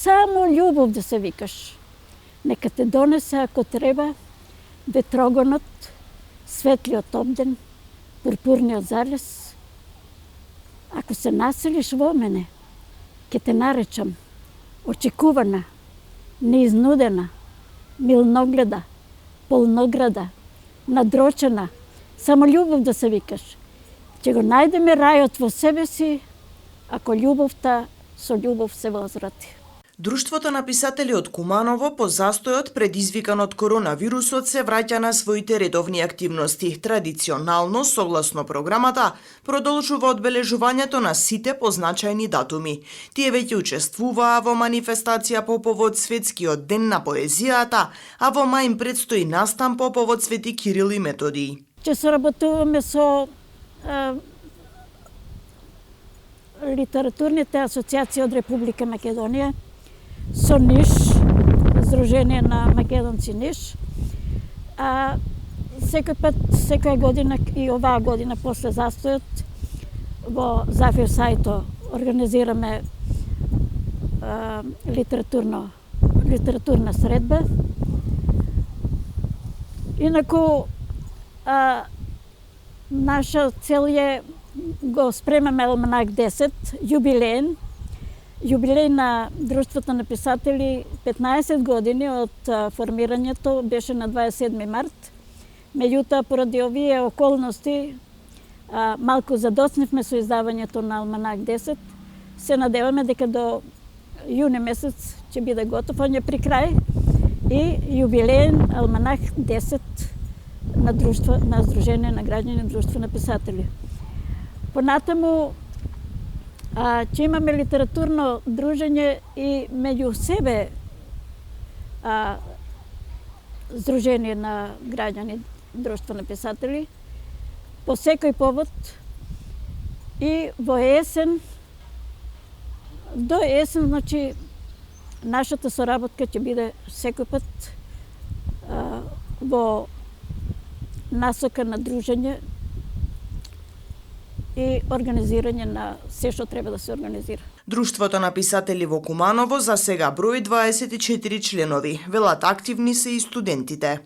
Само љубов да се викаш. Нека те донесе, ако треба, ветрогонот, светлиот обден, пурпурниот залез. Ако се населиш во мене, ќе те наречам очекувана, неизнудена, милногледа, полнограда, надрочена, само љубов да се викаш. Ќе го најдеме рајот во себе си, ако љубовта со љубов се возврати. Друштвото на писатели од Куманово по застојот предизвикан од коронавирусот се враќа на своите редовни активности. Традиционално, согласно програмата, продолжува одбележувањето на сите позначајни датуми. Тие веќе учествуваа во манифестација по повод Светскиот ден на поезијата, а во мај им предстои настан по повод Свети Кирил и Методиј. Ќе соработуваме со литературните асоциации од Република Македонија, со Ниш, Сдружение на македонци Ниш. Секој пат, секоја година и оваа година после застојот во Зафир Сајто организираме литературна средба. Инаку наша цел е го спремаме Алманах 10, јубилеен. Јубилеј на Друштвото на писатели 15 години од формирањето беше на 27 март. Меѓутоа, поради овие околности, малку задоцневме со издавањето на Алманах 10. Се надеваме дека до јуни месец ќе биде готов, он е при крај. И јубилеен Алманах 10 на Сдружение на граѓани Друштво на писатели. Понатаму ќе имаме литературно дружење и меѓу себе Сдружение на граѓани Друштво на писатели по секој повод и во есен, до есен, значи, нашата соработка ќе биде секој пат во насока на дружење и организирање на се што треба да се организира. Друштвото на писатели во Куманово за сега брои 24 членови. Велат активни се и студентите.